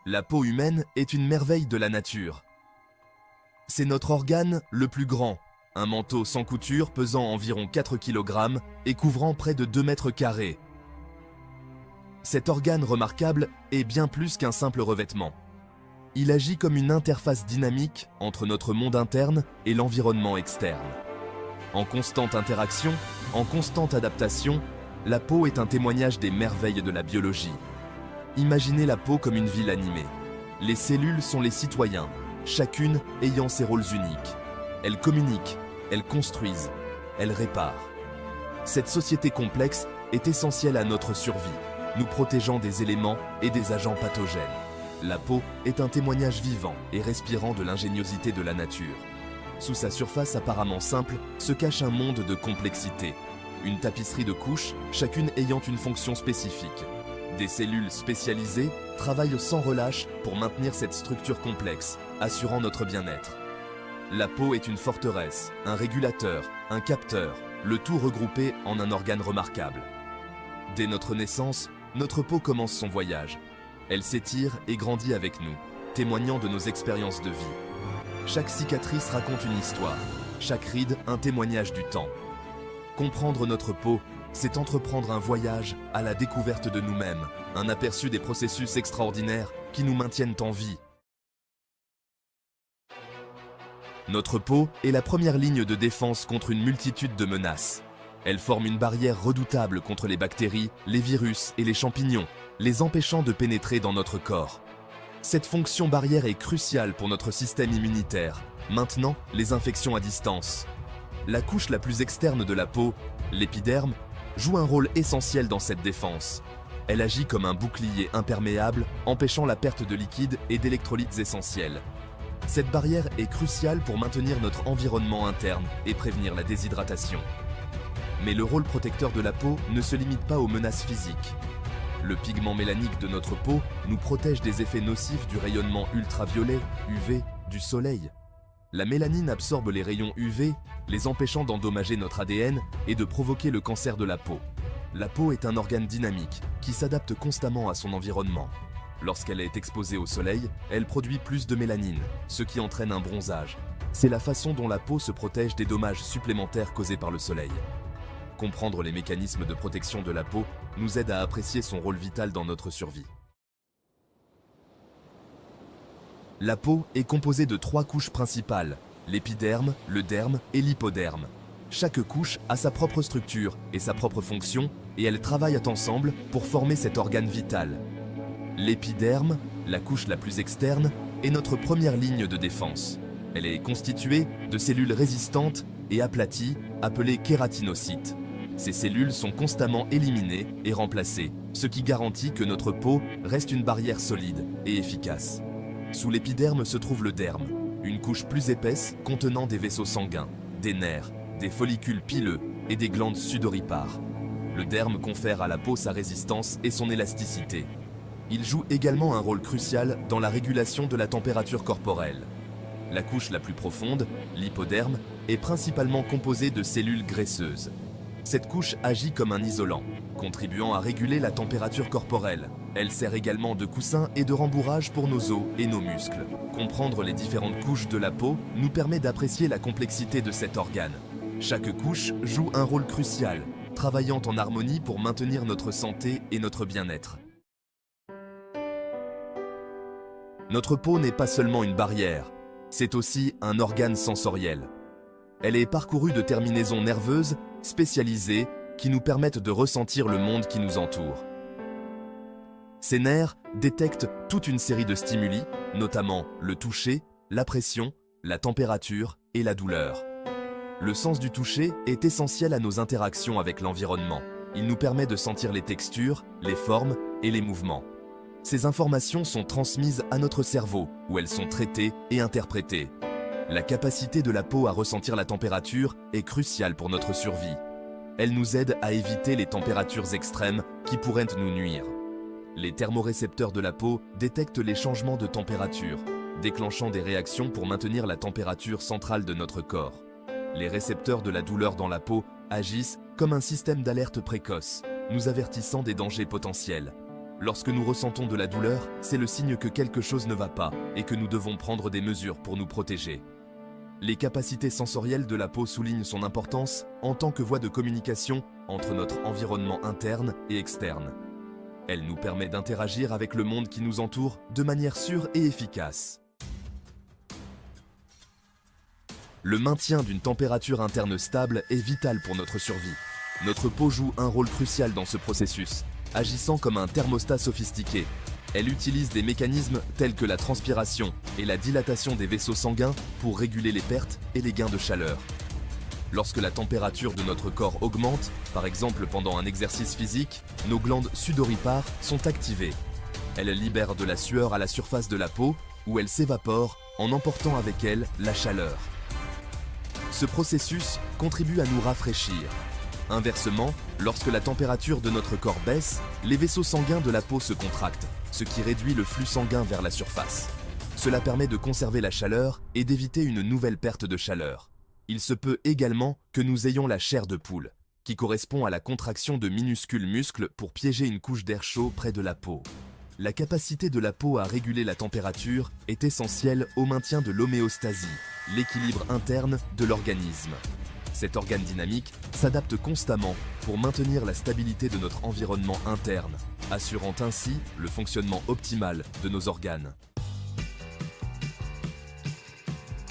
La peau humaine est une merveille de la nature. C'est notre organe le plus grand, un manteau sans couture pesant environ 4 kg et couvrant près de 2 mètres carrés. Cet organe remarquable est bien plus qu'un simple revêtement. Il agit comme une interface dynamique entre notre monde interne et l'environnement externe. En constante interaction, en constante adaptation, la peau est un témoignage des merveilles de la biologie. Imaginez la peau comme une ville animée. Les cellules sont les citoyens, chacune ayant ses rôles uniques. Elles communiquent, elles construisent, elles réparent. Cette société complexe est essentielle à notre survie, nous protégeant des éléments et des agents pathogènes. La peau est un témoignage vivant et respirant de l'ingéniosité de la nature. Sous sa surface apparemment simple se cache un monde de complexité. Une tapisserie de couches, chacune ayant une fonction spécifique. Des cellules spécialisées travaillent sans relâche pour maintenir cette structure complexe, assurant notre bien-être. La peau est une forteresse, un régulateur, un capteur, le tout regroupé en un organe remarquable. Dès notre naissance, notre peau commence son voyage. Elle s'étire et grandit avec nous, témoignant de nos expériences de vie. Chaque cicatrice raconte une histoire, chaque ride un témoignage du temps. Comprendre notre peau, c'est entreprendre un voyage à la découverte de nous-mêmes, un aperçu des processus extraordinaires qui nous maintiennent en vie. Notre peau est la première ligne de défense contre une multitude de menaces. Elle forme une barrière redoutable contre les bactéries, les virus et les champignons, les empêchant de pénétrer dans notre corps. Cette fonction barrière est cruciale pour notre système immunitaire, maintenant les infections à distance. La couche la plus externe de la peau, l'épiderme, joue un rôle essentiel dans cette défense. Elle agit comme un bouclier imperméable, empêchant la perte de liquide et d'électrolytes essentiels. Cette barrière est cruciale pour maintenir notre environnement interne et prévenir la déshydratation. Mais le rôle protecteur de la peau ne se limite pas aux menaces physiques. Le pigment mélanique de notre peau nous protège des effets nocifs du rayonnement ultraviolet, UV, du soleil. La mélanine absorbe les rayons UV, les empêchant d'endommager notre ADN et de provoquer le cancer de la peau. La peau est un organe dynamique qui s'adapte constamment à son environnement. Lorsqu'elle est exposée au soleil, elle produit plus de mélanine, ce qui entraîne un bronzage. C'est la façon dont la peau se protège des dommages supplémentaires causés par le soleil. Comprendre les mécanismes de protection de la peau nous aide à apprécier son rôle vital dans notre survie. La peau est composée de 3 couches principales, l'épiderme, le derme et l'hypoderme. Chaque couche a sa propre structure et sa propre fonction, et elles travaillent ensemble pour former cet organe vital. L'épiderme, la couche la plus externe, est notre première ligne de défense. Elle est constituée de cellules résistantes et aplaties, appelées kératinocytes. Ces cellules sont constamment éliminées et remplacées, ce qui garantit que notre peau reste une barrière solide et efficace. Sous l'épiderme se trouve le derme, une couche plus épaisse contenant des vaisseaux sanguins, des nerfs, des follicules pileux et des glandes sudoripares. Le derme confère à la peau sa résistance et son élasticité. Il joue également un rôle crucial dans la régulation de la température corporelle. La couche la plus profonde, l'hypoderme, est principalement composée de cellules graisseuses. Cette couche agit comme un isolant, contribuant à réguler la température corporelle. Elle sert également de coussin et de rembourrage pour nos os et nos muscles. Comprendre les différentes couches de la peau nous permet d'apprécier la complexité de cet organe. Chaque couche joue un rôle crucial, travaillant en harmonie pour maintenir notre santé et notre bien-être. Notre peau n'est pas seulement une barrière, c'est aussi un organe sensoriel. Elle est parcourue de terminaisons nerveuses spécialisées qui nous permettent de ressentir le monde qui nous entoure. Ces nerfs détectent toute une série de stimuli, notamment le toucher, la pression, la température et la douleur. Le sens du toucher est essentiel à nos interactions avec l'environnement. Il nous permet de sentir les textures, les formes et les mouvements. Ces informations sont transmises à notre cerveau, où elles sont traitées et interprétées. La capacité de la peau à ressentir la température est cruciale pour notre survie. Elle nous aide à éviter les températures extrêmes qui pourraient nous nuire. Les thermorécepteurs de la peau détectent les changements de température, déclenchant des réactions pour maintenir la température centrale de notre corps. Les récepteurs de la douleur dans la peau agissent comme un système d'alerte précoce, nous avertissant des dangers potentiels. Lorsque nous ressentons de la douleur, c'est le signe que quelque chose ne va pas et que nous devons prendre des mesures pour nous protéger. Les capacités sensorielles de la peau soulignent son importance en tant que voie de communication entre notre environnement interne et externe. Elle nous permet d'interagir avec le monde qui nous entoure de manière sûre et efficace. Le maintien d'une température interne stable est vital pour notre survie. Notre peau joue un rôle crucial dans ce processus, agissant comme un thermostat sophistiqué. Elle utilise des mécanismes tels que la transpiration et la dilatation des vaisseaux sanguins pour réguler les pertes et les gains de chaleur. Lorsque la température de notre corps augmente, par exemple pendant un exercice physique, nos glandes sudoripares sont activées. Elles libèrent de la sueur à la surface de la peau où elle s'évapore en emportant avec elle la chaleur. Ce processus contribue à nous rafraîchir. Inversement, lorsque la température de notre corps baisse, les vaisseaux sanguins de la peau se contractent, ce qui réduit le flux sanguin vers la surface. Cela permet de conserver la chaleur et d'éviter une nouvelle perte de chaleur. Il se peut également que nous ayons la chair de poule, qui correspond à la contraction de minuscules muscles pour piéger une couche d'air chaud près de la peau. La capacité de la peau à réguler la température est essentielle au maintien de l'homéostasie, l'équilibre interne de l'organisme. Cet organe dynamique s'adapte constamment pour maintenir la stabilité de notre environnement interne, assurant ainsi le fonctionnement optimal de nos organes.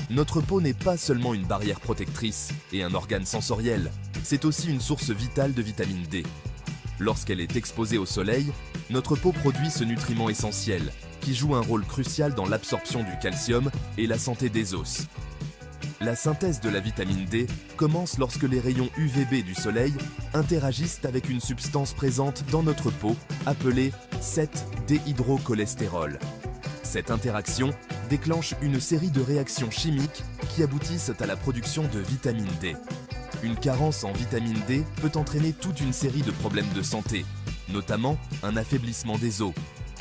Notre peau n'est pas seulement une barrière protectrice et un organe sensoriel, c'est aussi une source vitale de vitamine D. Lorsqu'elle est exposée au soleil, notre peau produit ce nutriment essentiel qui joue un rôle crucial dans l'absorption du calcium et la santé des os. La synthèse de la vitamine D commence lorsque les rayons UVB du soleil interagissent avec une substance présente dans notre peau appelée 7-déhydrocholestérol. Cette interaction déclenche une série de réactions chimiques qui aboutissent à la production de vitamine D. Une carence en vitamine D peut entraîner toute une série de problèmes de santé, notamment un affaiblissement des os,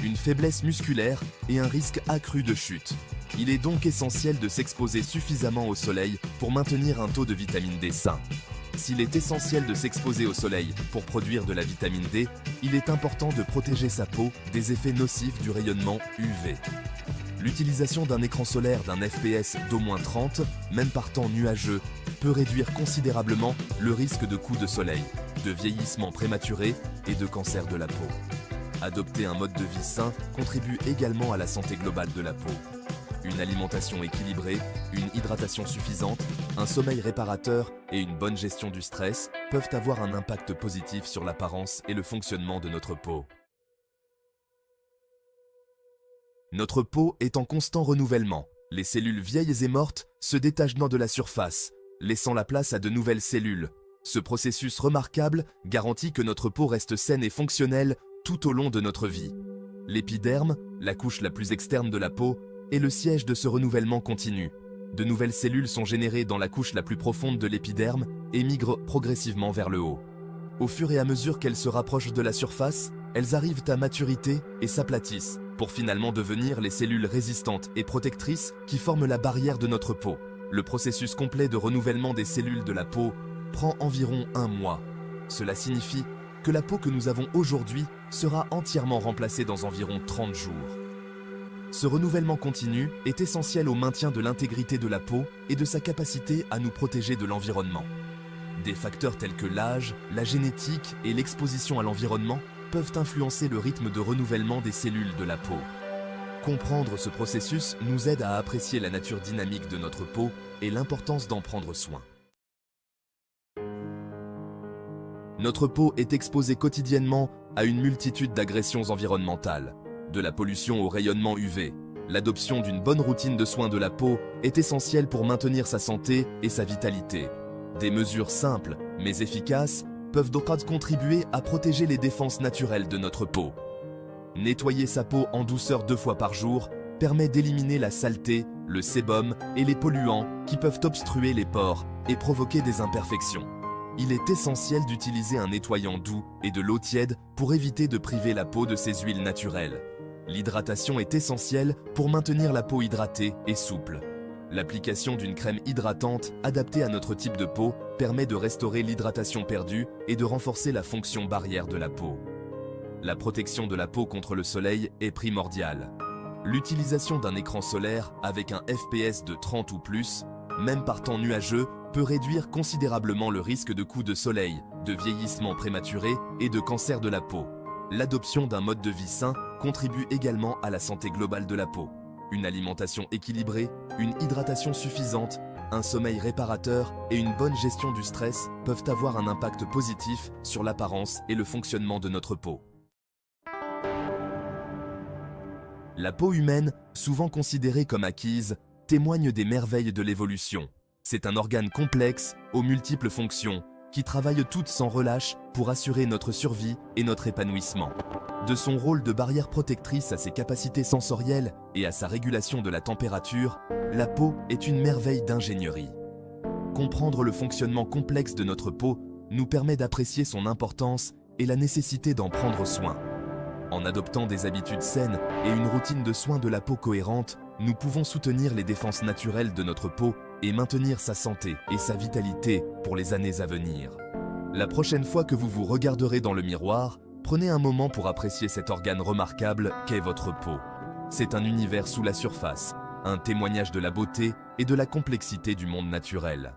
une faiblesse musculaire et un risque accru de chute. Il est donc essentiel de s'exposer suffisamment au soleil pour maintenir un taux de vitamine D sain. S'il est essentiel de s'exposer au soleil pour produire de la vitamine D, il est important de protéger sa peau des effets nocifs du rayonnement UV. L'utilisation d'un écran solaire d'un FPS d'au moins 30, même par temps nuageux, peut réduire considérablement le risque de coups de soleil, de vieillissement prématuré et de cancer de la peau. Adopter un mode de vie sain contribue également à la santé globale de la peau. Une alimentation équilibrée, une hydratation suffisante, un sommeil réparateur et une bonne gestion du stress peuvent avoir un impact positif sur l'apparence et le fonctionnement de notre peau. Notre peau est en constant renouvellement. Les cellules vieilles et mortes se détachent de la surface, laissant la place à de nouvelles cellules. Ce processus remarquable garantit que notre peau reste saine et fonctionnelle tout au long de notre vie. L'épiderme, la couche la plus externe de la peau, est le siège de ce renouvellement continu. De nouvelles cellules sont générées dans la couche la plus profonde de l'épiderme et migrent progressivement vers le haut. Au fur et à mesure qu'elles se rapprochent de la surface, elles arrivent à maturité et s'aplatissent, pour finalement devenir les cellules résistantes et protectrices qui forment la barrière de notre peau. Le processus complet de renouvellement des cellules de la peau prend environ 1 mois. Cela signifie que la peau que nous avons aujourd'hui sera entièrement remplacée dans environ 30 jours. Ce renouvellement continu est essentiel au maintien de l'intégrité de la peau et de sa capacité à nous protéger de l'environnement. Des facteurs tels que l'âge, la génétique et l'exposition à l'environnement peuvent influencer le rythme de renouvellement des cellules de la peau. Comprendre ce processus nous aide à apprécier la nature dynamique de notre peau et l'importance d'en prendre soin. Notre peau est exposée quotidiennement à une multitude d'agressions environnementales. De la pollution au rayonnement UV, l'adoption d'une bonne routine de soins de la peau est essentielle pour maintenir sa santé et sa vitalité. Des mesures simples mais efficaces peuvent donc contribuer à protéger les défenses naturelles de notre peau. Nettoyer sa peau en douceur 2 fois par jour permet d'éliminer la saleté, le sébum et les polluants qui peuvent obstruer les pores et provoquer des imperfections. Il est essentiel d'utiliser un nettoyant doux et de l'eau tiède pour éviter de priver la peau de ses huiles naturelles. L'hydratation est essentielle pour maintenir la peau hydratée et souple. L'application d'une crème hydratante adaptée à notre type de peau permet de restaurer l'hydratation perdue et de renforcer la fonction barrière de la peau. La protection de la peau contre le soleil est primordiale. L'utilisation d'un écran solaire avec un FPS de 30 ou plus, même par temps nuageux, peut réduire considérablement le risque de coups de soleil, de vieillissement prématuré et de cancer de la peau. L'adoption d'un mode de vie sain contribue également à la santé globale de la peau. Une alimentation équilibrée, une hydratation suffisante, un sommeil réparateur et une bonne gestion du stress peuvent avoir un impact positif sur l'apparence et le fonctionnement de notre peau. La peau humaine, souvent considérée comme acquise, témoigne des merveilles de l'évolution. C'est un organe complexe, aux multiples fonctions, qui travaille toutes sans relâche pour assurer notre survie et notre épanouissement. De son rôle de barrière protectrice à ses capacités sensorielles et à sa régulation de la température, la peau est une merveille d'ingénierie. Comprendre le fonctionnement complexe de notre peau nous permet d'apprécier son importance et la nécessité d'en prendre soin. En adoptant des habitudes saines et une routine de soins de la peau cohérente, nous pouvons soutenir les défenses naturelles de notre peau et maintenir sa santé et sa vitalité pour les années à venir. La prochaine fois que vous vous regarderez dans le miroir, prenez un moment pour apprécier cet organe remarquable qu'est votre peau. C'est un univers sous la surface, un témoignage de la beauté et de la complexité du monde naturel.